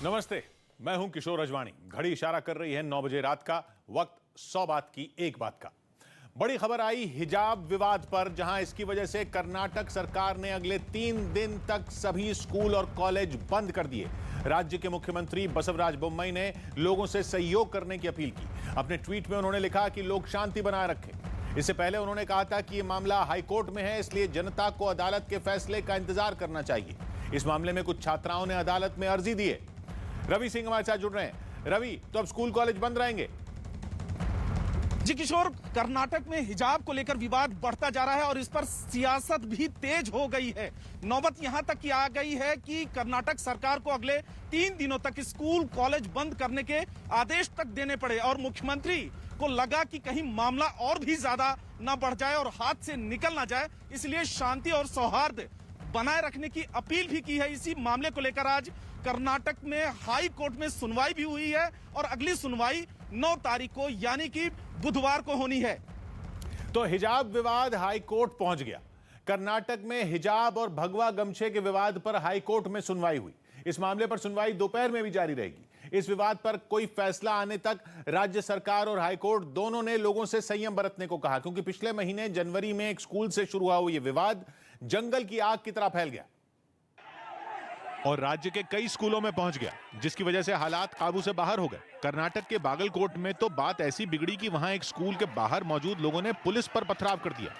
नमस्ते, मैं हूं किशोर अजवाणी। घड़ी इशारा कर रही है 9 बजे रात का। वक्त 100 बात की एक बात का। बड़ी खबर आई हिजाब विवाद पर, जहां इसकी वजह से कर्नाटक सरकार ने अगले 3 दिन तक सभी स्कूल और कॉलेज बंद कर दिए। राज्य के मुख्यमंत्री बसवराज बोम्मई ने लोगों से सहयोग करने की अपील की। अपने ट्वीट में उन्होंने लिखा कि लोग शांति बनाए रखें। इससे पहले उन्होंने कहा था कि यह मामला हाईकोर्ट में है, इसलिए जनता को अदालत के फैसले का इंतजार करना चाहिए। इस मामले में कुछ छात्राओं ने अदालत में अर्जी दी है। रवि सिंह हमारे साथ जुड़ रहे हैं। रवि, तो अब स्कूल कॉलेज बंद रहेंगे? जी किशोर, कर्नाटक में हिजाब को लेकर विवाद बढ़ता जा रहा है और इस पर सियासत भी तेज हो गई है। नौबत यहां तक की आ गई है कि कर्नाटक सरकार को अगले 3 दिनों तक स्कूल कॉलेज बंद करने के आदेश तक देने पड़े और मुख्यमंत्री को लगा कि कहीं मामला और भी ज्यादा न बढ़ जाए और हाथ से निकल ना जाए, इसलिए शांति और सौहार्द बनाए रखने की अपील भी की है। इसी मामले को लेकर आज कर्नाटक में हाई कोर्ट में सुनवाई भी हुई है और अगली सुनवाई 9 तारीख को यानी कि बुधवार को होनी है। तो हिजाब विवाद हाई कोर्ट पहुंच गया। कर्नाटक में हिजाब और भगवा गमछे के विवाद पर हाई कोर्ट में सुनवाई हुई। इस मामले पर सुनवाई दोपहर में भी जारी रहेगी। इस विवाद पर कोई फैसला आने तक राज्य सरकार और हाई कोर्ट दोनों ने लोगों से संयम बरतने को कहा, क्योंकि पिछले महीने जनवरी में एक स्कूल से शुरू हुआ यह विवाद जंगल की आग की तरह फैल गया और राज्य के कई स्कूलों में पहुंच गया, जिसकी वजह से हालात काबू से बाहर हो गए। कर्नाटक के बागलकोट में तो बात ऐसी बिगड़ी कि वहां एक स्कूल के बाहर मौजूद लोगों ने पुलिस पर पथराव कर दिया।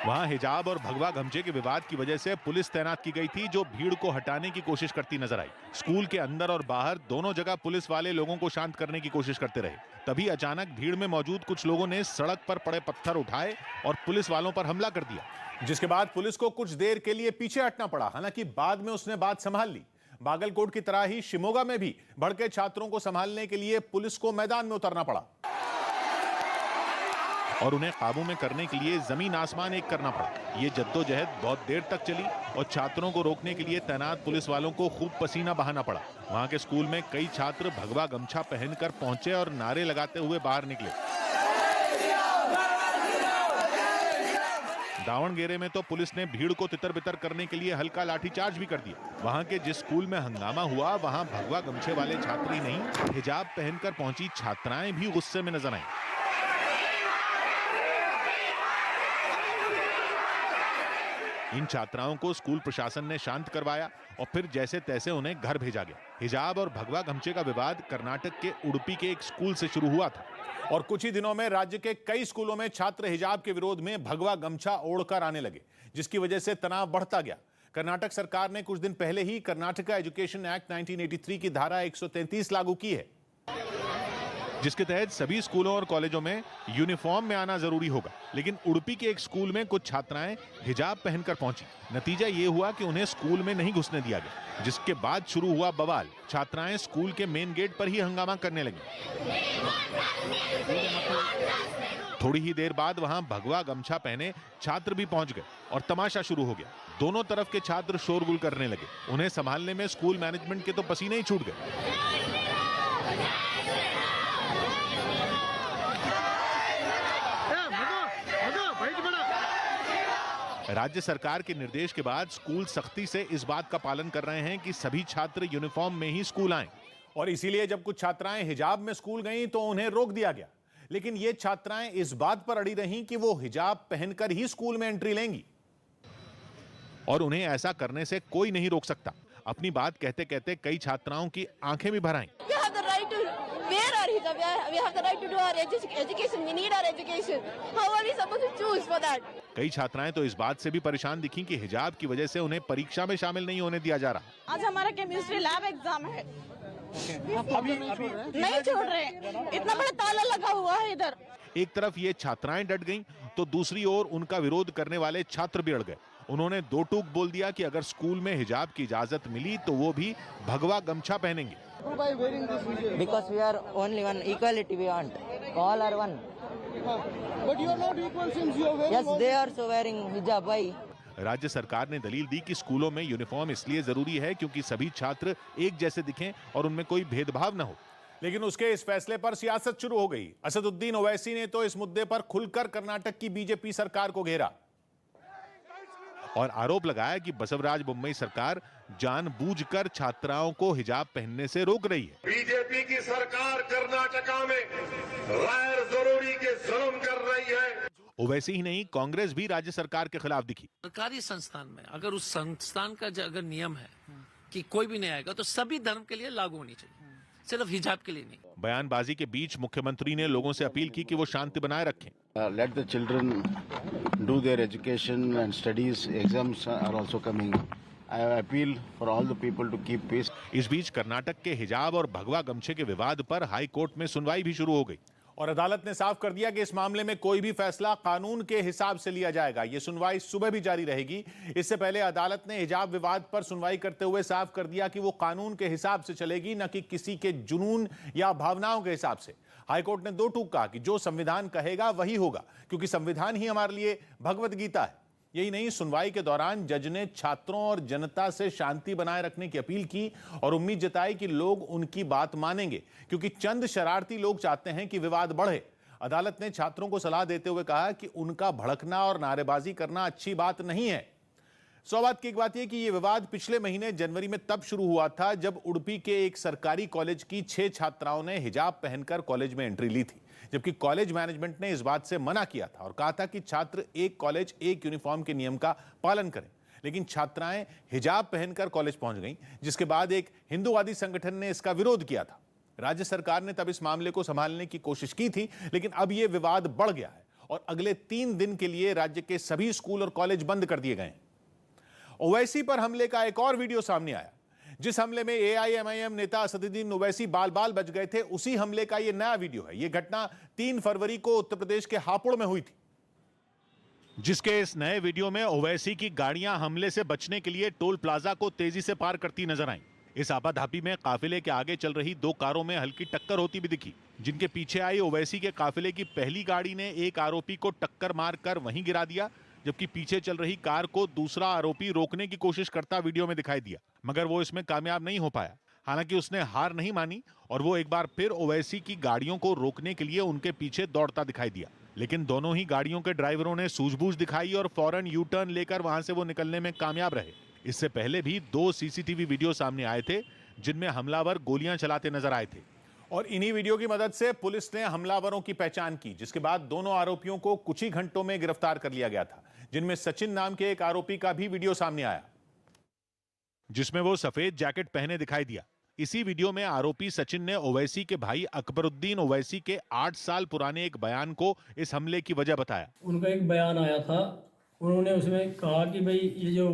वहां हिजाब और भगवा गमछे के विवाद की वजह से पुलिस तैनात की गई थी, जो भीड़ को हटाने की कोशिश करती नजर आई। स्कूल के अंदर और बाहर दोनों जगह पुलिस वाले लोगों को शांत करने की कोशिश करते रहे। तभी अचानक भीड़ में मौजूद कुछ लोगों ने सड़क पर पड़े पत्थर उठाए और पुलिस वालों पर हमला कर दिया, जिसके बाद पुलिस को कुछ देर के लिए पीछे हटना पड़ा। हालांकि बाद में उसने बात संभाल ली। बागलकोट की तरह ही शिमोगा में भी भड़के छात्रों को संभालने के लिए पुलिस को मैदान में उतरना पड़ा और उन्हें काबू में करने के लिए जमीन आसमान एक करना पड़ा। ये जद्दोजहद बहुत देर तक चली और छात्रों को रोकने के लिए तैनात पुलिस वालों को खूब पसीना बहाना पड़ा। वहां के स्कूल में कई छात्र भगवा गमछा पहनकर पहुंचे और नारे लगाते हुए बाहर निकले। दावणगेरे में तो पुलिस ने भीड़ को तितर बितर करने के लिए हल्का लाठीचार्ज भी कर दिया। वहां के जिस स्कूल में हंगामा हुआ, वहां भगवा गमछे वाले छात्र ही नहीं, हिजाब पहनकर पहुंची छात्राएं भी गुस्से में नजर आईं। इन छात्राओं को स्कूल प्रशासन ने शांत करवाया और फिर जैसे तैसे उन्हें घर भेजा गया। हिजाब और भगवा गमछे का विवाद कर्नाटक के उडुपी के एक स्कूल से शुरू हुआ था और कुछ ही दिनों में राज्य के कई स्कूलों में छात्र हिजाब के विरोध में भगवा गमछा ओढ़कर आने लगे, जिसकी वजह से तनाव बढ़ता गया। कर्नाटक सरकार ने कुछ दिन पहले ही कर्नाटका एजुकेशन एक्ट 1983 की धारा 133 लागू की है, जिसके तहत सभी स्कूलों और कॉलेजों में यूनिफॉर्म में आना जरूरी होगा। लेकिन उडुपी के एक स्कूल में कुछ छात्राएं हिजाब पहनकर पहुंची। नतीजा ये हुआ कि उन्हें स्कूल में नहीं घुसने दिया गया, जिसके बाद शुरू हुआ बवाल। छात्राएं स्कूल के मेन गेट पर ही हंगामा करने लगी। थोड़ी ही देर बाद वहां भगवा गमछा पहने छात्र भी पहुंच गए और तमाशा शुरू हो गया। दोनों तरफ के छात्र शोरगुल करने लगे। उन्हें संभालने में स्कूल मैनेजमेंट के तो पसीने ही छूट गए। राज्य सरकार के निर्देश के बाद स्कूल सख्ती से इस बात का पालन कर रहे हैं कि सभी छात्र यूनिफॉर्म में ही स्कूल आएं और इसीलिए जब कुछ छात्राएं हिजाब में स्कूल गईं तो उन्हें रोक दिया गया। लेकिन ये छात्राएं इस बात पर अड़ी रहीं कि वो हिजाब पहनकर ही स्कूल में एंट्री लेंगी और उन्हें ऐसा करने से कोई नहीं रोक सकता। अपनी बात कहते कहते कई छात्राओं की आंखें भी भर आईं। कई छात्राएं तो इस बात से भी परेशान दिखीं कि हिजाब की वजह से उन्हें परीक्षा में शामिल नहीं होने दिया जा रहा। आज हमारा केमिस्ट्री लैब एग्जाम है। अभी नहीं छोड़ रहे, इतना बड़ा ताला लगा हुआ है इधर। एक तरफ ये छात्राएं डट गईं, तो दूसरी ओर उनका विरोध करने वाले छात्र भी अड़ गए। उन्होंने दो टूक बोल दिया कि अगर स्कूल में हिजाब की इजाजत मिली तो वो भी भगवा गमछा पहनेंगे। Because we are only one, equality we want. All are one. But you are not equal since you are wearing. Yes, they are also wearing hijab. Why? राज्य सरकार ने दलील दी कि स्कूलों में यूनिफॉर्म इसलिए जरूरी है क्योंकि सभी छात्र एक जैसे दिखें और उनमें कोई भेदभाव न हो। लेकिन उसके इस फैसले पर सियासत शुरू हो गई। असदुद्दीन ओवैसी ने तो इस मुद्दे पर खुलकर कर्नाटक की बीजेपी सरकार को घेरा और आरोप लगाया कि बसवराज बोम्मई सरकार जानबूझकर छात्राओं को हिजाब पहनने से रोक रही है। बीजेपी की सरकार कर्नाटका में गैर जरूरी के जुल्म कर रही है। ओवैसी ही नहीं, कांग्रेस भी राज्य सरकार के खिलाफ दिखी। सरकारी संस्थान में अगर उस संस्थान का अगर नियम है कि कोई भी नहीं आएगा तो सभी धर्म के लिए लागू होनी चाहिए, सिर्फ हिजाब के लिए नहीं। बयानबाजी के बीच मुख्यमंत्री ने लोगों से अपील की कि वो शांति बनाए रखें। Let the children do their education and studies. Exams are also coming. I appeal for all the people to keep peace. इस बीच कर्नाटक के हिजाब और भगवा गमछे के विवाद पर हाई कोर्ट में सुनवाई भी शुरू हो गई और अदालत ने साफ कर दिया कि इस मामले में कोई भी फैसला कानून के हिसाब से लिया जाएगा। ये सुनवाई सुबह भी जारी रहेगी। इससे पहले अदालत ने हिजाब विवाद पर सुनवाई करते हुए साफ कर दिया कि वो कानून के हिसाब से चलेगी, न कि किसी के जुनून या भावनाओं के हिसाब से। हाईकोर्ट ने दो टूक कहा कि जो संविधान कहेगा वही होगा, क्योंकि संविधान ही हमारे लिए भगवत गीता है। यही नहीं, सुनवाई के दौरान जज ने छात्रों और जनता से शांति बनाए रखने की अपील की और उम्मीद जताई कि लोग उनकी बात मानेंगे, क्योंकि चंद शरारती लोग चाहते हैं कि विवाद बढ़े। अदालत ने छात्रों को सलाह देते हुए कहा कि उनका भड़कना और नारेबाजी करना अच्छी बात नहीं है। सौभाग्य की एक बात यह कि यह विवाद पिछले महीने जनवरी में तब शुरू हुआ था जब उडुपी के एक सरकारी कॉलेज की 6 छात्राओं ने हिजाब पहनकर कॉलेज में एंट्री ली थी, जबकि कॉलेज मैनेजमेंट ने इस बात से मना किया था और कहा था कि छात्र एक कॉलेज एक यूनिफॉर्म के नियम का पालन करें। लेकिन छात्राएं हिजाब पहनकर कॉलेज पहुंच गईं, जिसके बाद एक हिंदूवादी संगठन ने इसका विरोध किया था। राज्य सरकार ने तब इस मामले को संभालने की कोशिश की थी, लेकिन अब यह विवाद बढ़ गया है और अगले 3 दिन के लिए राज्य के सभी स्कूल और कॉलेज बंद कर दिए गए हैं। ओवैसी पर हमले का एक और वीडियो सामने आया। जिस हमले में AIMIM नेता असदुद्दीन ओवैसी बाल बाल बच गए थे, उसी हमले का यह नया वीडियो है। यह घटना 3 फरवरी को उत्तर प्रदेश के हापुड़ में हुई थी, जिसके इस नए वीडियो में ओवैसी की गाड़ियां हमले से बचने के लिए टोल प्लाजा को तेजी से पार करती नजर आईं। इस आपाधापी में काफिले के आगे चल रही 2 कारों में हल्की टक्कर होती भी दिखी, जिनके पीछे आई ओवैसी के काफिले की पहली गाड़ी ने एक आरोपी को टक्कर मारकर वहीं गिरा दिया, जबकि पीछे चल रही कार को दूसरा आरोपी रोकने की कोशिश करता वीडियो में दिखाई दिया, मगर वो इसमें कामयाब नहीं हो पाया। हालांकि उसने हार नहीं मानी और वो एक बार फिर ओवैसी की गाड़ियों को रोकने के लिए उनके पीछे दौड़ता दिखाई दिया। लेकिन दोनों ही गाड़ियों के ड्राइवरों ने सूझबूझ दिखाई और फौरन यू टर्न लेकर वहां से वो निकलने में कामयाब रहे। इससे पहले भी 2 CCTV वीडियो सामने आए थे, जिनमें हमलावर गोलियां चलाते नजर आए थे और इन्हीं वीडियो की मदद से पुलिस ने हमलावरों की पहचान की, जिसके बाद दोनों आरोपियों को कुछ ही घंटों में गिरफ्तार कर लिया गया था, जिनमें सचिन नाम के एक आरोपी का भी वीडियो सामने आया, जिसमें वो सफेद जैकेट पहने दिखाई दिया। इसी वीडियो में आरोपी सचिन ने ओवैसी के भाई अकबरुद्दीन ओवैसी के 8 साल पुराने एक बयान को इस हमले की वजह बताया। उनका एक बयान आया था, उन्होंने उसमें कहा कि भाई ये जो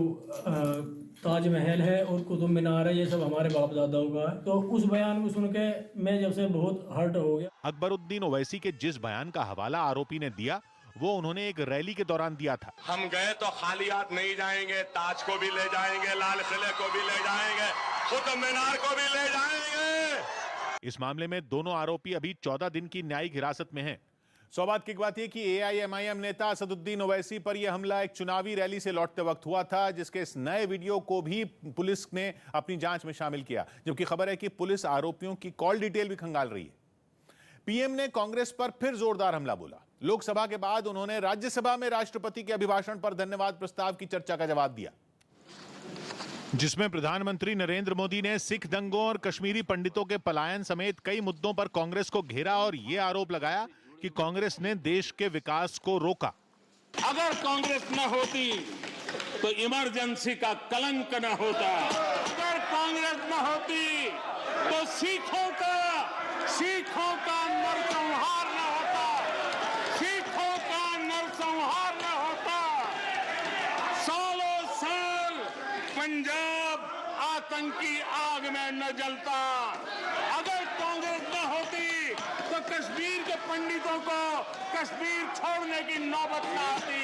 ताजमहल है और कुतुब मीनार है, ये सब हमारे बाप दादाओं का है। तो उस बयान को सुन के मैं जब से बहुत हर्ट हो गया। अकबरुद्दीन ओवैसी के जिस बयान का हवाला आरोपी ने दिया, वो उन्होंने एक रैली के दौरान दिया था। हम गए तो खाली हाथ नहीं जाएंगे, ताज को भी ले जाएंगे, लाल किले को भी ले जाएंगे, कुतुब मीनार को भी ले जाएंगे। इस मामले में दोनों आरोपी अभी 14 दिन की न्यायिक हिरासत में हैं। सौभाग्य की बात यह कि AIMIM नेता असदुद्दीन ओवैसी पर यह हमला एक चुनावी रैली से लौटते वक्त हुआ था, जिसके इस नए वीडियो को भी पुलिस ने अपनी जांच में शामिल किया, जबकि खबर है कि पुलिस आरोपियों की कॉल डिटेल भी खंगाल रही है। पीएम ने कांग्रेस पर फिर जोरदार हमला बोला। लोकसभा के बाद उन्होंने राज्यसभा में राष्ट्रपति के अभिभाषण पर धन्यवाद प्रस्ताव की चर्चा का जवाब दिया, जिसमें प्रधानमंत्री नरेंद्र मोदी ने सिख दंगों और कश्मीरी पंडितों के पलायन समेत कई मुद्दों पर कांग्रेस को घेरा और यह आरोप लगाया कि कांग्रेस ने देश के विकास को रोका। अगर कांग्रेस न होती तो इमरजेंसी का कलंक न होता, अगर कांग्रेस न होती तो सिखों का नरसंहार न होता, सिखों का नरसंहार न होता। सालों साल पंजाब आतंकी आग में न जलता। अगर कांग्रेस न होती तो कश्मीर के पंडितों को कश्मीर छोड़ने की नौबत न आती।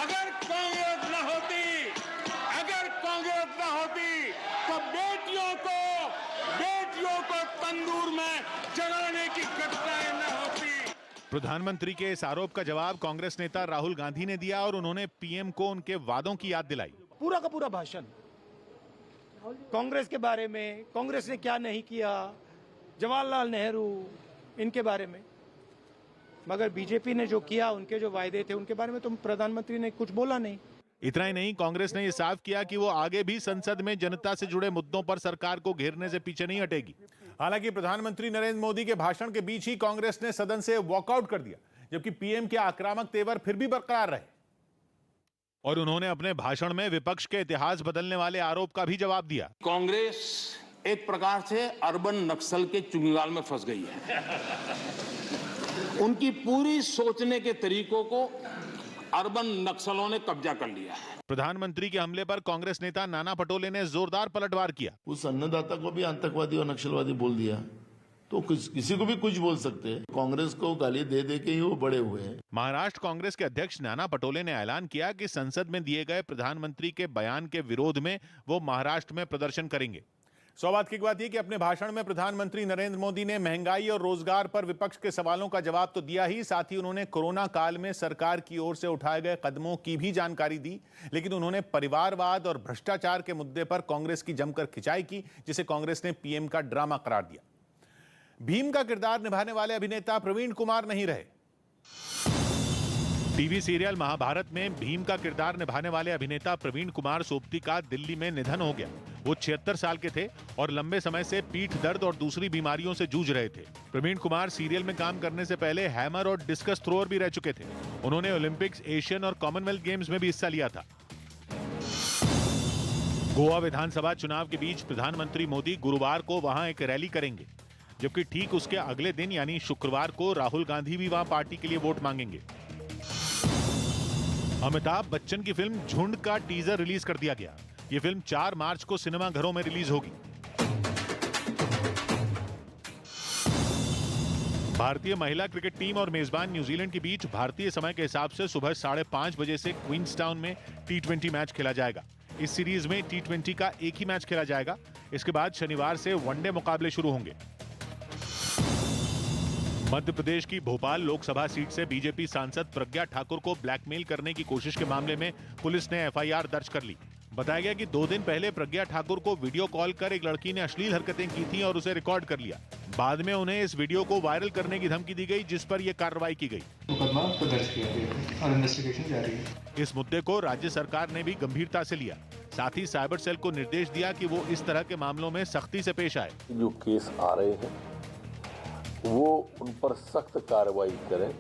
अगर कांग्रेस न होती तो बेटियों को तंदूर में जलाने की घटनाएं न होती। प्रधानमंत्री के इस आरोप का जवाब कांग्रेस नेता राहुल गांधी ने दिया और उन्होंने पीएम को उनके वादों की याद दिलाई। पूरा का पूरा भाषण कांग्रेस के बारे में, कांग्रेस ने क्या नहीं किया, जवाहरलाल नेहरू, इनके बारे में। मगर बीजेपी ने जो किया, उनके जो वायदे थे, उनके बारे में तो प्रधानमंत्री ने कुछ बोला नहीं। इतना ही नहीं, कांग्रेस ने यह साफ किया कि वो आगे भी संसद में जनता से जुड़े मुद्दों पर सरकार को घेरने से पीछे नहीं हटेगी। हालांकि प्रधानमंत्री नरेंद्र मोदी के भाषण के बीच ही कांग्रेस ने सदन से वॉकआउट कर दिया, जबकि पीएम के आक्रामक तेवर फिर भी बरकरार रहे और उन्होंने अपने भाषण में विपक्ष के इतिहास बदलने वाले आरोप का भी जवाब दिया। कांग्रेस एक प्रकार से अर्बन नक्सल के चुंगल में फंस गई है। उनकी पूरी सोचने के तरीकों को अर्बन नक्सलों ने कब्जा कर लिया है। प्रधानमंत्री के हमले पर कांग्रेस नेता नाना पटोले ने जोरदार पलटवार किया। उस अन्नदाता को भी आतंकवादी और नक्सलवादी बोल दिया, तो किसी को भी कुछ बोल सकते हैं। कांग्रेस को गाली दे दे के ही वो बड़े हुए हैं। महाराष्ट्र कांग्रेस के अध्यक्ष नाना पटोले ने ऐलान किया कि संसद में दिए गए प्रधानमंत्री के बयान के विरोध में वो महाराष्ट्र में प्रदर्शन करेंगे। सौभाग्य की बात यह कि अपने भाषण में प्रधानमंत्री नरेंद्र मोदी ने महंगाई और रोजगार पर विपक्ष के सवालों का जवाब तो दिया ही, साथ ही उन्होंने कोरोना काल में सरकार की ओर से उठाए गए कदमों की भी जानकारी दी। लेकिन उन्होंने परिवारवाद और भ्रष्टाचार के मुद्दे पर कांग्रेस की जमकर खिंचाई की, जिसे कांग्रेस ने पीएम का ड्रामा करार दिया। भीम का किरदार निभाने वाले अभिनेता प्रवीण कुमार नहीं रहे। टीवी सीरियल महाभारत में भीम का किरदार निभाने वाले अभिनेता प्रवीण कुमार सोबती का दिल्ली में निधन हो गया। वो 76 साल के थे और लंबे समय से पीठ दर्द और दूसरी बीमारियों से जूझ रहे थे। प्रवीण कुमार सीरियल में काम करने से पहले हैमर और डिस्कस थ्रोअर भी रह चुके थे। उन्होंने ओलंपिक्स, एशियन और कॉमनवेल्थ गेम्स में भी हिस्सा लिया था। गोवा विधानसभा चुनाव के बीच प्रधानमंत्री मोदी गुरुवार को वहां एक रैली करेंगे, जबकि ठीक उसके अगले दिन यानी शुक्रवार को राहुल गांधी भी वहां पार्टी के लिए वोट मांगेंगे। अमिताभ बच्चन की फिल्म झुंड का टीजर रिलीज कर दिया गया। यह फिल्म 4 मार्च को सिनेमाघरों में रिलीज होगी। भारतीय महिला क्रिकेट टीम और मेजबान न्यूजीलैंड के बीच भारतीय समय के हिसाब से सुबह 5:30 बजे से क्वींसटाउन में T20 मैच खेला जाएगा। इस सीरीज में T20 का एक ही मैच खेला जाएगा। इसके बाद शनिवार से वनडे मुकाबले शुरू होंगे। मध्य प्रदेश की भोपाल लोकसभा सीट से बीजेपी सांसद प्रज्ञा ठाकुर को ब्लैकमेल करने की कोशिश के मामले में पुलिस ने FIR दर्ज कर ली। बताया गया कि 2 दिन पहले प्रज्ञा ठाकुर को वीडियो कॉल कर एक लड़की ने अश्लील हरकतें की थी और उसे रिकॉर्ड कर लिया। बाद में उन्हें इस वीडियो को वायरल करने की धमकी दी गई, जिस पर यह कार्रवाई की गई। मुकदमा दर्ज किया गया और इन्वेस्टिगेशन जारी है। इस मुद्दे को राज्य सरकार ने भी गंभीरता से लिया। साथ ही साइबर सेल को निर्देश दिया कि वो इस तरह के मामलों में सख्ती से पेश आए। जो केस आ रहे हैं वो उन पर सख्त कार्रवाई करें।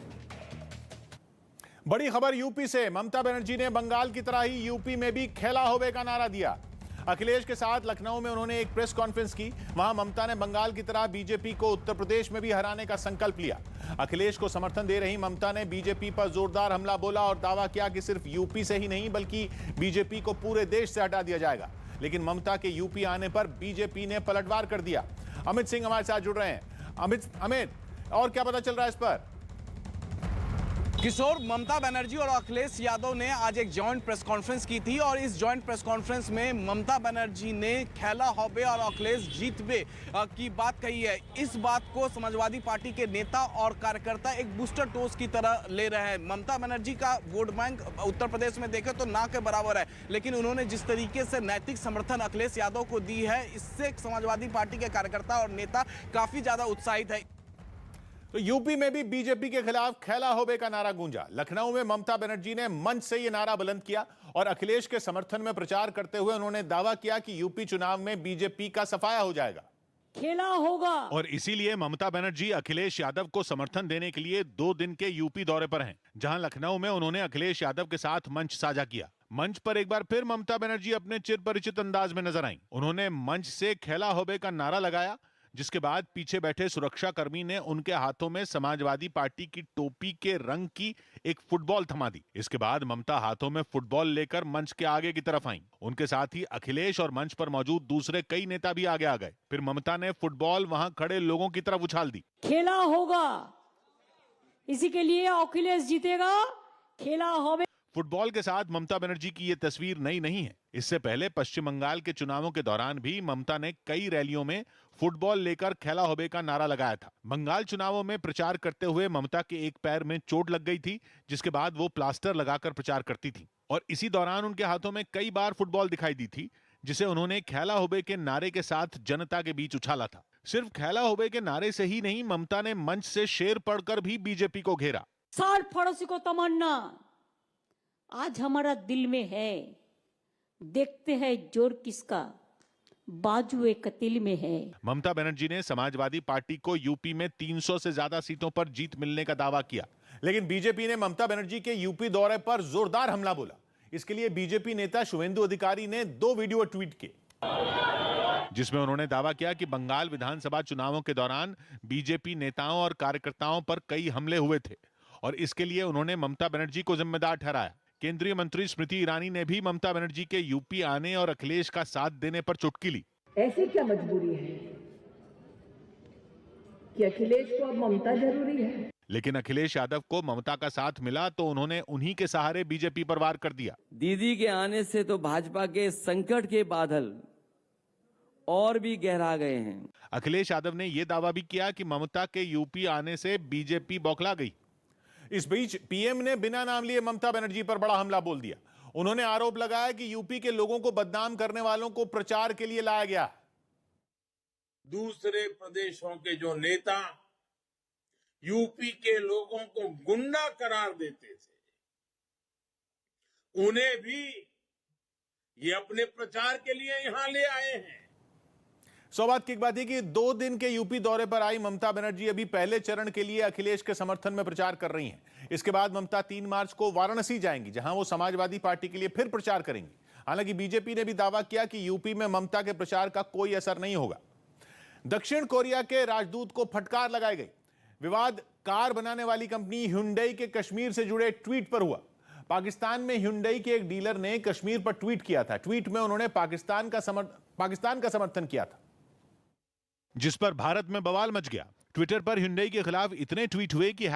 बड़ी खबर यूपी से। ममता बनर्जी ने बंगाल की तरह ही यूपी में भी खेला होवे का नारा दिया। अखिलेश के साथ लखनऊ में उन्होंने एक प्रेस कॉन्फ्रेंस की। वहां ममता ने बंगाल की तरह बीजेपी को उत्तर प्रदेश में भी हराने का संकल्प लिया। अखिलेश को समर्थन दे रही ममता ने बीजेपी पर जोरदार हमला बोला और दावा किया कि सिर्फ यूपी से ही नहीं बल्कि बीजेपी को पूरे देश से हटा दिया जाएगा। लेकिन ममता के यूपी आने पर बीजेपी ने पलटवार कर दिया। अमित सिंह हमारे साथ जुड़ रहे हैं। अमित, और क्या पता चल रहा है इस पर? किशोर, ममता बनर्जी और अखिलेश यादव ने आज एक जॉइंट प्रेस कॉन्फ्रेंस की थी और इस जॉइंट प्रेस कॉन्फ्रेंस में ममता बनर्जी ने खेला होबे और अखिलेश जीतबे की बात कही है। इस बात को समाजवादी पार्टी के नेता और कार्यकर्ता एक बूस्टर डोज की तरह ले रहे हैं। ममता बनर्जी का वोट बैंक उत्तर प्रदेश में देखें तो ना के बराबर है, लेकिन उन्होंने जिस तरीके से नैतिक समर्थन अखिलेश यादव को दी है, इससे समाजवादी पार्टी के कार्यकर्ता और नेता काफी ज्यादा उत्साहित है। तो यूपी में भी बीजेपी के खिलाफ खेला होबे का नारा गूंजा। लखनऊ में ममता बनर्जी ने मंच से यह नारा बुलंद किया और अखिलेश के समर्थन में प्रचार करते हुए उन्होंने दावा किया कि यूपी चुनाव में बीजेपी का सफाया हो जाएगा, खेला होगा। और इसीलिए ममता बनर्जी अखिलेश यादव को समर्थन देने के लिए 2 दिन के यूपी दौरे पर हैं, जहां लखनऊ में उन्होंने अखिलेश यादव के साथ मंच साझा किया। मंच पर एक बार फिर ममता बनर्जी अपने चिरपरिचित अंदाज में नजर आईं। उन्होंने मंच से खेला होबे का नारा लगाया, जिसके बाद पीछे बैठे सुरक्षा कर्मी ने उनके हाथों में समाजवादी पार्टी की टोपी के रंग की एक फुटबॉल थमा दी। इसके बाद ममता हाथों में फुटबॉल लेकर मंच के आगे की तरफ आईं। उनके साथ ही अखिलेश और मंच पर मौजूद दूसरे कई नेता भी आगे आ गए। फिर ममता ने फुटबॉल वहां खड़े लोगों की तरफ उछाल दी। खेला होगा, इसी के लिए अखिलेश जीतेगा, खेला होगा। फुटबॉल के साथ ममता बनर्जी की यह तस्वीर नई नहीं है। इससे पहले पश्चिम बंगाल के चुनावों के दौरान भी ममता ने कई रैलियों में फुटबॉल लेकर खेला होबे का नारा लगाया था। बंगाल चुनावों में प्रचार करते हुए ममता के एक पैर में चोट लग गई थी, जिसके बाद वो प्लास्टर लगाकर प्रचार करती थी और इसी दौरान उनके हाथों में कई बार फुटबॉल दिखाई दी थी, जिसे उन्होंने खेला होबे के नारे के साथ जनता के बीच उछाला था। सिर्फ खैला होबे के नारे से ही नहीं, ममता ने मंच से शेर पढ़कर भी बीजेपी को घेरा। 60 पड़ोसी को तमन्ना आज हमारा दिल में है, देखते हैं जोर किसका, बाजुए कतिल में है। ममता बनर्जी ने समाजवादी पार्टी को यूपी में 300 से ज्यादा सीटों पर जीत मिलने का दावा किया, लेकिन बीजेपी ने ममता बनर्जी के यूपी दौरे पर जोरदार हमला बोला। इसके लिए बीजेपी नेता शुवेंदु अधिकारी ने 2 वीडियो ट्वीट किए, जिसमें उन्होंने दावा किया कि बंगाल विधानसभा चुनावों के दौरान बीजेपी नेताओं और कार्यकर्ताओं पर कई हमले हुए थे और इसके लिए उन्होंने ममता बनर्जी को जिम्मेदार ठहराया। केंद्रीय मंत्री स्मृति ईरानी ने भी ममता बनर्जी के यूपी आने और अखिलेश का साथ देने पर चुटकी ली। ऐसी क्या मजबूरी है कि अखिलेश को अब ममता जरूरी है? लेकिन अखिलेश यादव को ममता का साथ मिला तो उन्होंने उन्हीं के सहारे बीजेपी पर वार कर दिया। दीदी के आने से तो भाजपा के संकट के बादल और भी गहरा गए हैं। अखिलेश यादव ने यह दावा भी किया कि ममता के यूपी आने से बीजेपी बौखला गई। इस बीच पीएम ने बिना नाम लिए ममता बनर्जी पर बड़ा हमला बोल दिया। उन्होंने आरोप लगाया कि यूपी के लोगों को बदनाम करने वालों को प्रचार के लिए लाया गया। दूसरे प्रदेशों के जो नेता यूपी के लोगों को गुंडा करार देते थे, उन्हें भी ये अपने प्रचार के लिए यहां ले आए हैं। सौभाग्य की बात है कि 2 दिन के यूपी दौरे पर आई ममता बनर्जी अभी पहले चरण के लिए अखिलेश के समर्थन में प्रचार कर रही हैं। इसके बाद ममता 3 मार्च को वाराणसी जाएंगी, जहां वो समाजवादी पार्टी के लिए फिर प्रचार करेंगी। हालांकि बीजेपी ने भी दावा किया कि यूपी में ममता के प्रचार का कोई असर नहीं होगा। दक्षिण कोरिया के राजदूत को फटकार लगाई गई। विवाद कार बनाने वाली कंपनी ह्युंडई के कश्मीर से जुड़े ट्वीट पर हुआ। पाकिस्तान में ह्युंडई के एक डीलर ने कश्मीर पर ट्वीट किया था। ट्वीट में उन्होंने पाकिस्तान का समर्थन किया था, जिस पर भारत में बवाल मच गया। ट्विटर पर ह्युंडई के खिलाफ इतने ट्वीट हुए कि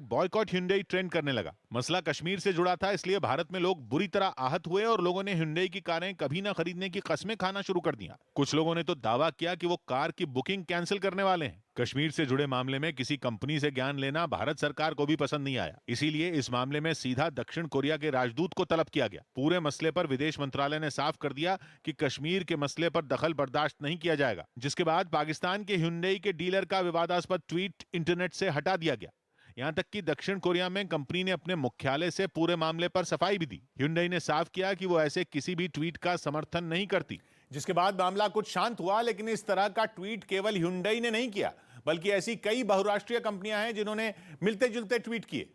#बॉयकॉट ह्युंडई ट्रेंड करने लगा। मसला कश्मीर से जुड़ा था, इसलिए भारत में लोग बुरी तरह आहत हुए और लोगों ने ह्युंडई की कारें कभी ना खरीदने की कस्में खाना शुरू कर दिया। कुछ लोगों ने तो दावा किया कि वो कार की बुकिंग कैंसिल करने वाले हैं। कश्मीर से जुड़े मामले में किसी कंपनी से ज्ञान लेना भारत सरकार को भी पसंद नहीं आया, इसीलिए इस मामले में सीधा दक्षिण कोरिया के राजदूत को तलब किया गया। पूरे मसले पर विदेश मंत्रालय ने साफ कर दिया कि कश्मीर के मसले पर दखल बर्दाश्त नहीं किया जाएगा। जिसके बाद पाकिस्तान के ह्युंडई के डीलर का विवादास्पद ट्वीट इंटरनेट से हटा दिया गया। यहां तक कि दक्षिण कोरिया में कंपनी ने अपने मुख्यालय से पूरे मामले पर सफाई भी दी। ह्युंडई ने साफ किया कि वो ऐसे किसी भी ट्वीट का समर्थन नहीं करती। जिसके बाद मामला कुछ शांत हुआ, लेकिन इस तरह का ट्वीट केवल ह्युंडई ने नहीं किया, बल्कि ऐसी कई बहुराष्ट्रीय कंपनियां हैं जिन्होंने मिलते जुलते ट्वीट किए,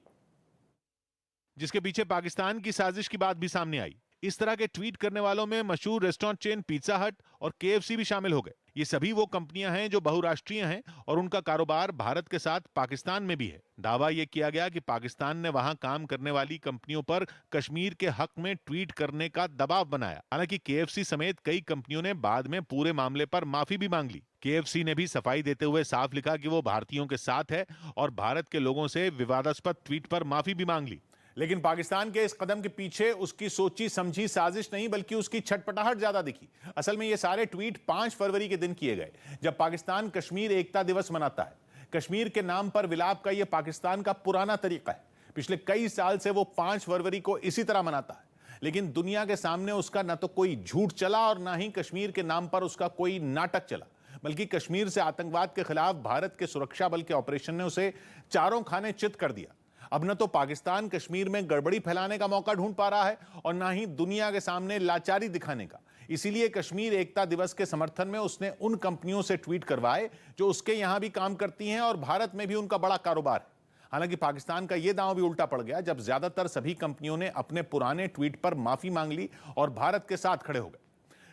जिसके पीछे पाकिस्तान की साजिश की बात भी सामने आई। इस तरह के ट्वीट करने वालों में मशहूर रेस्टोरेंट चेन पिज्जा हट और KFC भी शामिल हो गए। ये सभी वो कंपनियां हैं जो बहुराष्ट्रीय हैं और उनका कारोबार भारत के साथ पाकिस्तान में भी है। दावा यह किया गया कि पाकिस्तान ने वहां काम करने वाली कंपनियों पर कश्मीर के हक में ट्वीट करने का दबाव बनाया। हालांकि KFC समेत कई कंपनियों ने बाद में पूरे मामले पर माफी भी मांग ली। KFC ने भी सफाई देते हुए साफ लिखा कि वो भारतीयों के साथ है और भारत के लोगों से विवादास्पद ट्वीट पर माफी भी मांग ली। लेकिन पाकिस्तान के इस कदम के पीछे उसकी सोची समझी साजिश नहीं, बल्कि उसकी छटपटाहट ज्यादा दिखी। असल में ये सारे ट्वीट 5 फरवरी के दिन किए गए, जब पाकिस्तान कश्मीर एकता दिवस मनाता है। कश्मीर के नाम पर विलाप का यह पाकिस्तान का पुराना तरीका है। पिछले कई साल से वो 5 फरवरी को इसी तरह मनाता है, लेकिन दुनिया के सामने उसका न तो कोई झूठ चला और ना ही कश्मीर के नाम पर उसका कोई नाटक चला, बल्कि कश्मीर से आतंकवाद के खिलाफ भारत के सुरक्षा बल के ऑपरेशन ने उसे चारों खाने चित कर दिया। अब न तो पाकिस्तान कश्मीर में गड़बड़ी फैलाने का मौका ढूंढ पा रहा है और ना ही दुनिया के सामने लाचारी दिखाने का। इसीलिए कश्मीर एकता दिवस के समर्थन में उसने उन कंपनियों से ट्वीट करवाए जो उसके यहां भी काम करती हैं और भारत में भी उनका बड़ा कारोबार है। हालांकि पाकिस्तान का यह दांव भी उल्टा पड़ गया, जब ज्यादातर सभी कंपनियों ने अपने पुराने ट्वीट पर माफी मांग ली और भारत के साथ खड़े हो गए।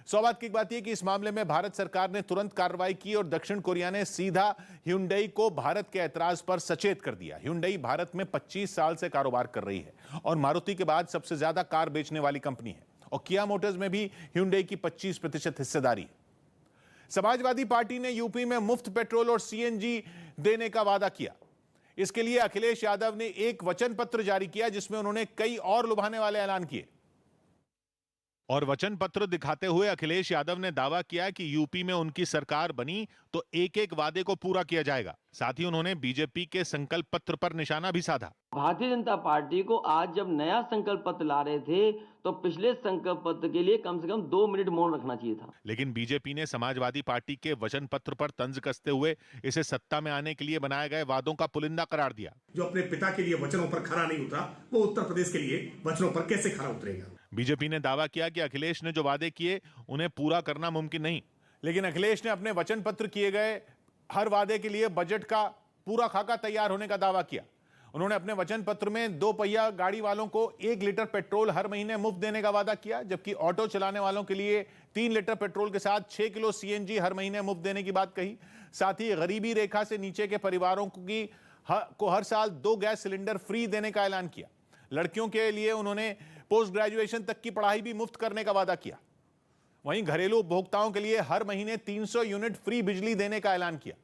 सौभाग्य की बात यह कि इस मामले में भारत सरकार ने तुरंत कार्रवाई की और दक्षिण कोरिया ने सीधा ह्युंडई को भारत के ऐतराज पर सचेत कर दिया। ह्युंडई भारत में 25 साल से कारोबार कर रही है और मारुति के बाद सबसे ज्यादा कार बेचने वाली कंपनी है और किया मोटर्स में भी ह्युंडई की 25% हिस्सेदारी है। समाजवादी पार्टी ने यूपी में मुफ्त पेट्रोल और CNG देने का वादा किया। इसके लिए अखिलेश यादव ने एक वचन पत्र जारी किया, जिसमें उन्होंने कई और लुभाने वाले ऐलान किए। और वचन पत्र दिखाते हुए अखिलेश यादव ने दावा किया कि यूपी में उनकी सरकार बनी तो एक-एक वादे को पूरा किया जाएगा। साथ ही उन्होंने बीजेपी के संकल्प पत्र पर निशाना भी साधा। भारतीय जनता पार्टी को आज जब नया संकल्प पत्र ला रहे थे तो पिछले संकल्प पत्र के लिए कम से कम 2 मिनट मौन रखना चाहिए था। लेकिन बीजेपी ने समाजवादी पार्टी के वचन पत्र पर तंज कसते हुए इसे सत्ता में आने के लिए बनाए गए वादों का पुलिंदा करार दिया। जो अपने पिता के लिए वचनों पर खरा नहीं उतरा, वो उत्तर प्रदेश के लिए वचनों पर कैसे खरा उतरेगा? बीजेपी ने दावा किया कि अखिलेश ने जो वादे किए उन्हें पूरा करना मुमकिन नहीं। लेकिन अखिलेश ने अपने वचन पत्र किए गए हर वादे के लिए बजट का पूरा खाका तैयार होने का दावा किया। उन्होंने अपने वचन पत्र में 2 पहिया गाड़ी वालों को 1 लीटर पेट्रोल हर महीने मुफ्त देने का वादा किया, जबकि ऑटो चलाने वालों के लिए 3 लीटर पेट्रोल के साथ 6 किलो सीएनजी हर महीने मुफ्त देने की बात कही। साथ ही गरीबी रेखा से नीचे के परिवारों को हर साल 2 गैस सिलेंडर फ्री देने का ऐलान किया। लड़कियों के लिए उन्होंने पोस्ट ग्रेजुएशन तक की पढ़ाई भी मुफ्त करने का वादा किया। वहीं घरेलू उपभोक्ताओं के लिए हर महीने 300 यूनिट फ्री बिजली देने का ऐलान किया।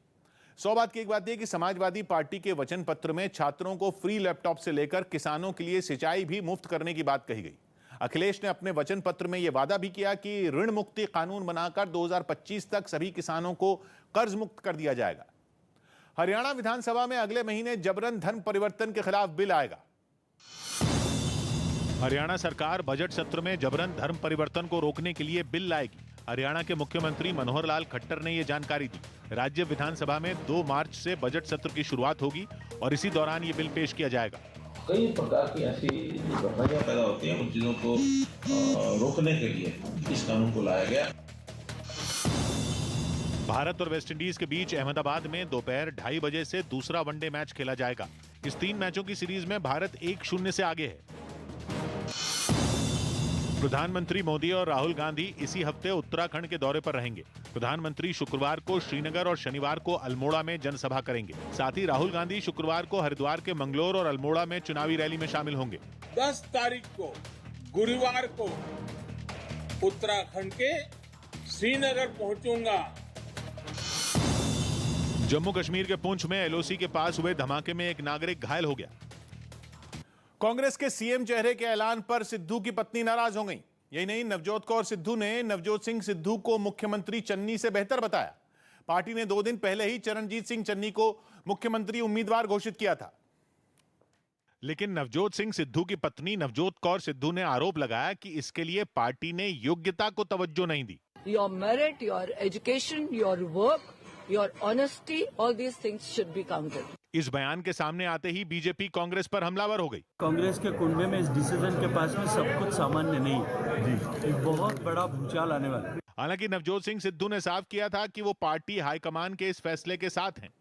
100 बात की एक बात यह कि समाजवादी पार्टी के वचन पत्र में छात्रों को फ्री लैपटॉप से लेकर किसानों के लिए सिंचाई भी मुफ्त करने की बात कही गई। अखिलेश ने अपने वचन पत्र में यह वादा भी किया कि ऋण मुक्ति कानून बनाकर 2025 तक सभी किसानों को कर्ज मुक्त कर दिया जाएगा। हरियाणा विधानसभा में अगले महीने जबरन धर्म परिवर्तन के खिलाफ बिल आएगा। हरियाणा सरकार बजट सत्र में जबरन धर्म परिवर्तन को रोकने के लिए बिल लाएगी। हरियाणा के मुख्यमंत्री मनोहर लाल खट्टर ने यह जानकारी दी। राज्य विधानसभा में 2 मार्च से बजट सत्र की शुरुआत होगी और इसी दौरान ये बिल पेश किया जाएगा। कई प्रकार की ऐसी घटनाएं पैदा होती हैं, उन चीजों को रोकने के लिए इस कानून को लाया गया। भारत और वेस्टइंडीज के बीच अहमदाबाद में दोपहर 2:30 बजे से दूसरा वनडे मैच खेला जाएगा। इस 3 मैचों की सीरीज में भारत 1-0 से आगे है। प्रधानमंत्री मोदी और राहुल गांधी इसी हफ्ते उत्तराखंड के दौरे पर रहेंगे। प्रधानमंत्री शुक्रवार को श्रीनगर और शनिवार को अल्मोड़ा में जनसभा करेंगे। साथ ही राहुल गांधी शुक्रवार को हरिद्वार के मंगलोर और अल्मोड़ा में चुनावी रैली में शामिल होंगे। 10 तारीख को गुरुवार को उत्तराखंड के श्रीनगर पहुंचूंगा। जम्मू कश्मीर के पुंछ में एलओसी के पास हुए धमाके में एक नागरिक घायल हो गया। कांग्रेस के सीएम चेहरे के ऐलान पर सिद्धू की पत्नी नाराज हो गई। यही नहीं, नवजोत कौर सिद्धू ने नवजोत सिंह सिद्धू को मुख्यमंत्री चन्नी से बेहतर बताया। पार्टी ने 2 दिन पहले ही चरणजीत सिंह चन्नी को मुख्यमंत्री उम्मीदवार घोषित किया था। लेकिन नवजोत सिंह सिद्धू की पत्नी नवजोत कौर सिद्धू ने आरोप लगाया कि इसके लिए पार्टी ने योग्यता को तवज्जो नहीं दी। Your merit, your education, your work, your honesty, all these things should be counted. इस बयान के सामने आते ही बीजेपी कांग्रेस पर हमलावर हो गई। कांग्रेस के कुंडे में इस डिसीजन के पास में सब कुछ सामान्य नहीं है। एक बहुत बड़ा भूचाल आने वाला है। हालांकि नवजोत सिंह सिद्धू ने साफ किया था कि वो पार्टी हाईकमान के इस फैसले के साथ हैं।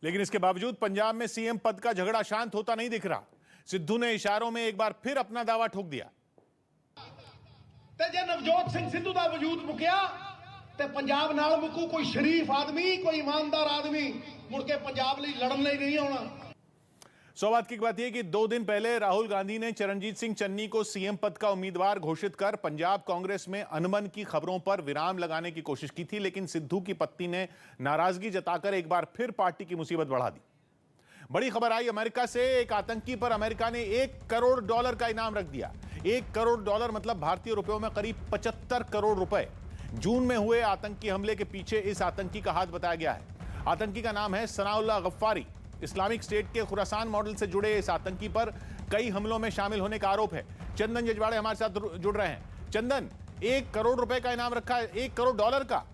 लेकिन इसके बावजूद पंजाब में सीएम पद का झगड़ा शांत होता नहीं दिख रहा। सिद्धू ने इशारों में एक बार फिर अपना दावा ठोक दिया। जे नवजोत सिंह सिद्धू का वजूद मुकिया ते पंजाब नाल मुकू कोई शरीफ आदमी, कोई ईमानदार आदमी मुड़ के पंजाब लिए लड़न लिए नहीं आना। 100 बात की बात यह कि 2 दिन पहले राहुल गांधी ने चरणजीत सिंह चन्नी को सीएम पद का उम्मीदवार घोषित कर पंजाब कांग्रेस में अनबन की खबरों पर विराम लगाने की कोशिश की थी। लेकिन सिद्धू की पत्नी ने नाराजगी जताकर एक बार फिर पार्टी की मुसीबत बढ़ा दी। बड़ी खबर आई अमेरिका से। एक आतंकी पर अमेरिका ने $1 करोड़ का इनाम रख दिया। $1 करोड़ मतलब भारतीय रुपयों में करीब 75 करोड़ रुपए। जून में हुए आतंकी हमले के पीछे इस आतंकी का हाथ बताया गया है। आतंकी का नाम है सनाउल्लाह गफ्फारी। इस्लामिक स्टेट के खुरासान मॉडल से जुड़े इस आतंकी पर कई हमलों में शामिल होने का आरोप है। चंदन जजवाड़े हमारे साथ जुड़ रहे हैं। चंदन, $1 करोड़ का इनाम रखा है, $1 करोड़ का।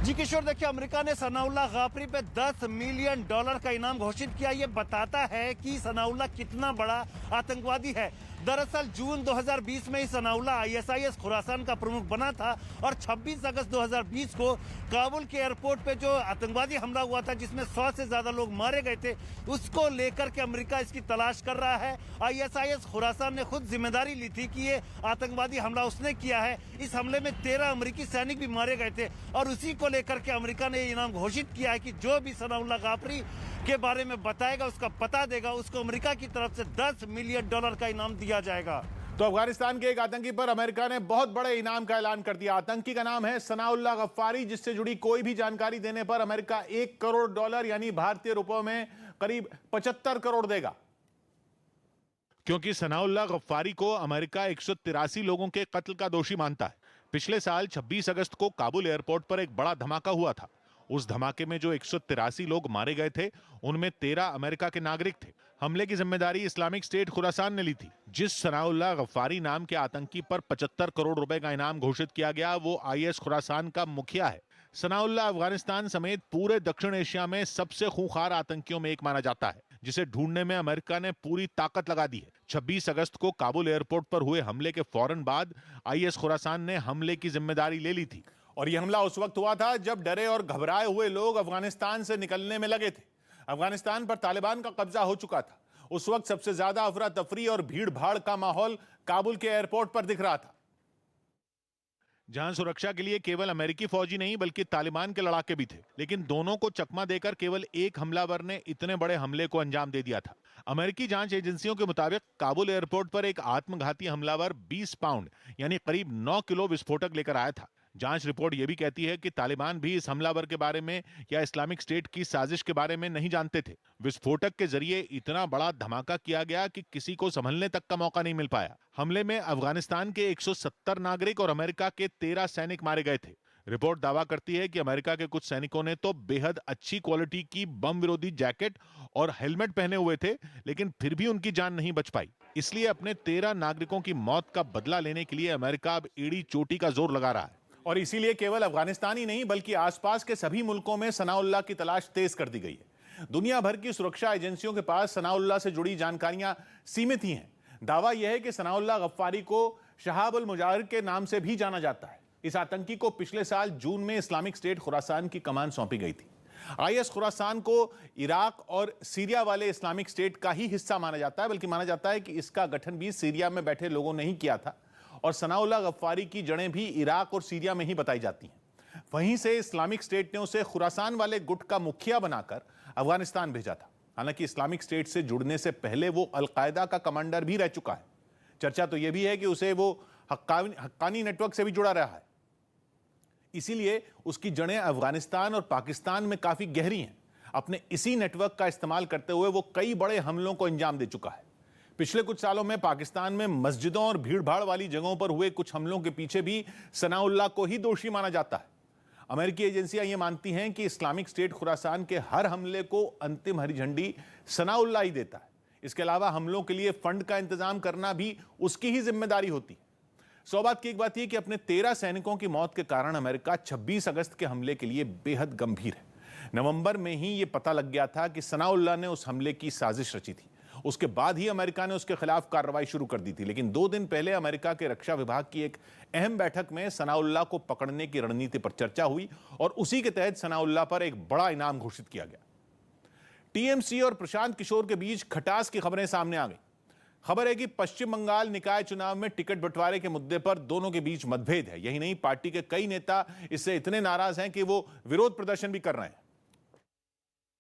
जी किशोर, देखिए अमेरिका ने सनाउल्लाह गाफरी पे $10 मिलियन का इनाम घोषित किया। ये बताता है कि सनाउल्लाह कितना बड़ा आतंकवादी है। दरअसल जून 2020 में ही सनाउल्लाह ISIS खुरासान का प्रमुख बना था और 26 अगस्त 2020 को काबुल के एयरपोर्ट पे जो आतंकवादी हमला हुआ था जिसमें 100 से ज्यादा लोग मारे गए थे, उसको लेकर के अमेरिका इसकी तलाश कर रहा है। ISIS खुरासान ने खुद जिम्मेदारी ली थी कि ये आतंकवादी हमला उसने किया है। इस हमले में 13 अमेरिकी सैनिक भी मारे गए थे और उसी को लेकर के अमेरिका ने ये इनाम घोषित किया है कि जो भी सनाउल्लाह गाफरी के बारे में बताएगा, उसका पता देगा, उसको अमेरिका की तरफ से $10 मिलियन का इनाम दिया जाएगा। तो अफगानिस्तान के एक आतंकी पर अमेरिका ने बहुत बड़े इनाम का ऐलान कर दिया। आतंकी का नाम है सनाउल्लाह गफ्फारी, जिससे जुड़ी कोई भी जानकारी देने पर अमेरिका $1 करोड़ यानी भारतीय रुपयों में करीब 75 करोड़ देगा। क्योंकि सनाउल्लाह गफ्फारी को अमेरिका 183 लोगों के कत्ल का दोषी मानता है। पिछले साल 26 अगस्त को काबुल एयरपोर्ट पर एक बड़ा धमाका हुआ था। उस धमाके में जो 183 लोग मारे गए थे, उनमें 13 अमेरिका के नागरिक थे। हमले की जिम्मेदारी इस्लामिक स्टेट खुरासान ने ली थी। जिस सनाउल्लाह गफ्फारी नाम के आतंकी पर 75 करोड़ रुपए का इनाम घोषित किया गया, वो IS खुरासान का मुखिया है। सनाउल्लाह अफगानिस्तान समेत पूरे दक्षिण एशिया में सबसे खूंखार आतंकियों में एक माना जाता है, जिसे ढूंढने में अमेरिका ने पूरी ताकत लगा दी है। 26 अगस्त को काबुल एयरपोर्ट पर हुए हमले के फौरन बाद IS खुरासान ने हमले की जिम्मेदारी ले ली थी। और यह हमला उस वक्त हुआ था जब डरे और घबराए हुए लोग अफगानिस्तान से निकलने में लगे थे। अफगानिस्तान पर तालिबान का कब्जा हो चुका था। उस वक्त सबसे ज्यादा अफरा तफरी और भीड़ भाड़ का माहौल काबुल के एयरपोर्ट पर दिख रहा था, जहां सुरक्षा के लिए केवल अमेरिकी फौजी नहीं बल्कि तालिबान के लड़ाके भी थे। लेकिन दोनों को चकमा देकर केवल एक हमलावर ने इतने बड़े हमले को अंजाम दे दिया था। अमेरिकी जांच एजेंसियों के मुताबिक काबुल एयरपोर्ट पर एक आत्मघाती हमलावर 20 पाउंड यानी करीब 9 किलो विस्फोटक लेकर आया था। जांच रिपोर्ट यह भी कहती है कि तालिबान भी इस हमलावर के बारे में या इस्लामिक स्टेट की साजिश के बारे में नहीं जानते थे। विस्फोटक के जरिए इतना बड़ा धमाका किया गया कि किसी को संभलने तक का मौका नहीं मिल पाया। हमले में अफगानिस्तान के 170 नागरिक और अमेरिका के 13 सैनिक मारे गए थे। रिपोर्ट दावा करती है कि अमेरिका के कुछ सैनिकों ने तो बेहद अच्छी क्वालिटी की बम विरोधी जैकेट और हेलमेट पहने हुए थे, लेकिन फिर भी उनकी जान नहीं बच पाई। इसलिए अपने 13 नागरिकों की मौत का बदला लेने के लिए अमेरिका अब एड़ी चोटी का जोर लगा रहा है। और इसीलिए केवल अफगानिस्तान ही नहीं बल्कि आसपास के सभी मुल्कों में सनाउल्लाह की तलाश तेज कर दी गई है। दुनिया भर की सुरक्षा एजेंसियों के पास सनाउल्लाह से जुड़ी जानकारियां सीमित ही हैं। दावा यह है कि सनाउल्लाह गफ्फारी को शहाब अल मुजाहिर के नाम से भी जाना जाता है। इस आतंकी को पिछले साल जून में इस्लामिक स्टेट खुरासान की कमान सौंपी गई थी। IS खुरासान को इराक और सीरिया वाले इस्लामिक स्टेट का ही हिस्सा माना जाता है, बल्कि माना जाता है कि इसका गठन भी सीरिया में बैठे लोगों ने ही किया था और सनाउल्लाह गफ्फारी की जड़ें भी इराक और सीरिया में ही बताई जाती हैं। वहीं से इस्लामिक स्टेट ने उसे खुरासान वाले गुट का मुखिया बनाकर अफगानिस्तान भेजा था। हालांकि इस्लामिक स्टेट से जुड़ने से पहले वो अलकायदा का कमांडर भी रह चुका है। चर्चा तो यह भी है कि उसे वो हक्कानी नेटवर्क से भी जुड़ा रहा है। इसीलिए उसकी जड़ें अफगानिस्तान और पाकिस्तान में काफी गहरी हैं। अपने इसी नेटवर्क का इस्तेमाल करते हुए वो कई बड़े हमलों को अंजाम दे चुका है। पिछले कुछ सालों में पाकिस्तान में मस्जिदों और भीड़भाड़ वाली जगहों पर हुए कुछ हमलों के पीछे भी सनाउल्लाह को ही दोषी माना जाता है। अमेरिकी एजेंसियां ये मानती हैं कि इस्लामिक स्टेट खुरासान के हर हमले को अंतिम हरी झंडी सनाउल्लाह ही देता है। इसके अलावा हमलों के लिए फंड का इंतजाम करना भी उसकी ही जिम्मेदारी होती है। सौ बात की एक बात यह कि अपने 13 सैनिकों की मौत के कारण अमेरिका 26 अगस्त के हमले के लिए बेहद गंभीर है। नवंबर में ही यह पता लग गया था कि सनाउल्लाह ने उस हमले की साजिश रची थी। उसके बाद ही अमेरिका ने उसके खिलाफ कार्रवाई शुरू कर दी थी। लेकिन 2 दिन पहले अमेरिका के रक्षा विभाग की एक अहम बैठक में सनाउल्लाह को पकड़ने की रणनीति पर चर्चा हुई और उसी के तहत सनाउल्लाह पर एक बड़ा इनाम घोषित किया गया। टीएमसी और प्रशांत किशोर के बीच खटास की खबरें सामने आ गई। खबर है कि पश्चिम बंगाल निकाय चुनाव में टिकट बंटवारे के मुद्दे पर दोनों के बीच मतभेद है। यही नहीं, पार्टी के कई नेता इससे इतने नाराज हैं कि वो विरोध प्रदर्शन भी कर रहे हैं।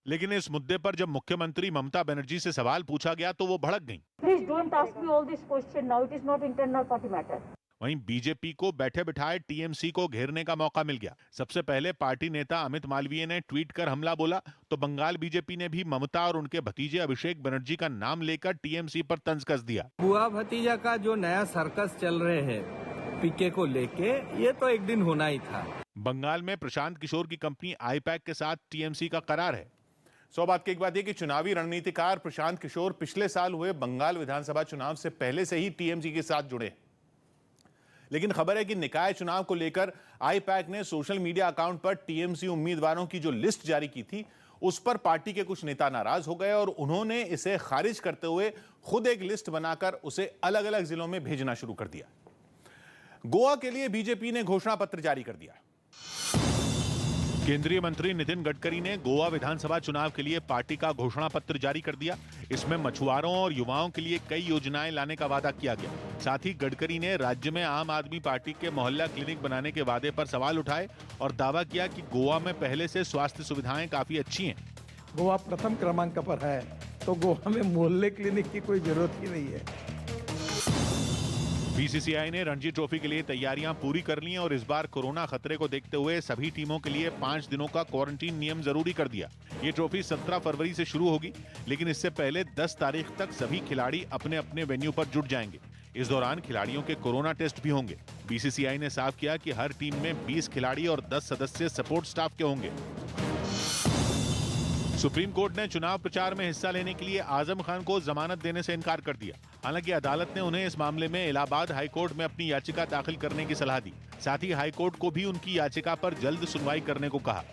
लेकिन इस मुद्दे पर जब मुख्यमंत्री ममता बनर्जी से सवाल पूछा गया तो वो भड़क गईं। Please don't ask me all this question now. It is not internal party matter. वहीं बीजेपी को बैठे बिठाए टीएमसी को घेरने का मौका मिल गया। सबसे पहले पार्टी नेता अमित मालवीय ने ट्वीट कर हमला बोला तो बंगाल बीजेपी ने भी ममता और उनके भतीजे अभिषेक बनर्जी का नाम लेकर टीएमसी पर तंज कस दिया। बुआ भतीजा का जो नया सर्कस चल रहे हैं पीके को लेके, ये तो एक दिन होना ही था। बंगाल में प्रशांत किशोर की कंपनी आईपैक के साथ टीएमसी का करार है। सौ बात की एक बात यह कि चुनावी रणनीतिकार प्रशांत किशोर पिछले साल हुए बंगाल विधानसभा चुनाव से पहले से ही टीएमसी के साथ जुड़े। लेकिन खबर है कि निकाय चुनाव को लेकर आईपैक ने सोशल मीडिया अकाउंट पर टीएमसी उम्मीदवारों की जो लिस्ट जारी की थी उस पर पार्टी के कुछ नेता नाराज हो गए और उन्होंने इसे खारिज करते हुए खुद एक लिस्ट बनाकर उसे अलग अलग जिलों में भेजना शुरू कर दिया। गोवा के लिए बीजेपी ने घोषणा पत्र जारी कर दिया। केंद्रीय मंत्री नितिन गडकरी ने गोवा विधानसभा चुनाव के लिए पार्टी का घोषणा पत्र जारी कर दिया। इसमें मछुआरों और युवाओं के लिए कई योजनाएं लाने का वादा किया गया। साथ ही गडकरी ने राज्य में आम आदमी पार्टी के मोहल्ला क्लिनिक बनाने के वादे पर सवाल उठाए और दावा किया कि गोवा में पहले से स्वास्थ्य सुविधाएं काफी अच्छी हैं। गोवा प्रथम क्रमांक पर है तो गोवा में मोहल्ले क्लिनिक की कोई जरूरत ही नहीं है। बीसीसीआई ने रणजी ट्रॉफी के लिए तैयारियां पूरी कर ली और इस बार कोरोना खतरे को देखते हुए सभी टीमों के लिए 5 दिनों का क्वारंटीन नियम जरूरी कर दिया। ये ट्रॉफी 17 फरवरी से शुरू होगी, लेकिन इससे पहले 10 तारीख तक सभी खिलाड़ी अपने अपने वेन्यू पर जुट जाएंगे। इस दौरान खिलाड़ियों के कोरोना टेस्ट भी होंगे। बीसीसीआई ने साफ किया कि हर टीम में 20 खिलाड़ी और 10 सदस्य सपोर्ट स्टाफ के होंगे। सुप्रीम कोर्ट ने चुनाव प्रचार में हिस्सा लेने के लिए आजम खान को जमानत देने से इनकार कर दिया। हालांकि अदालत ने उन्हें इस मामले में इलाहाबाद हाईकोर्ट में अपनी याचिका दाखिल करने की सलाह दी। साथ ही हाईकोर्ट को भी उनकी याचिका पर जल्द सुनवाई करने को कहा।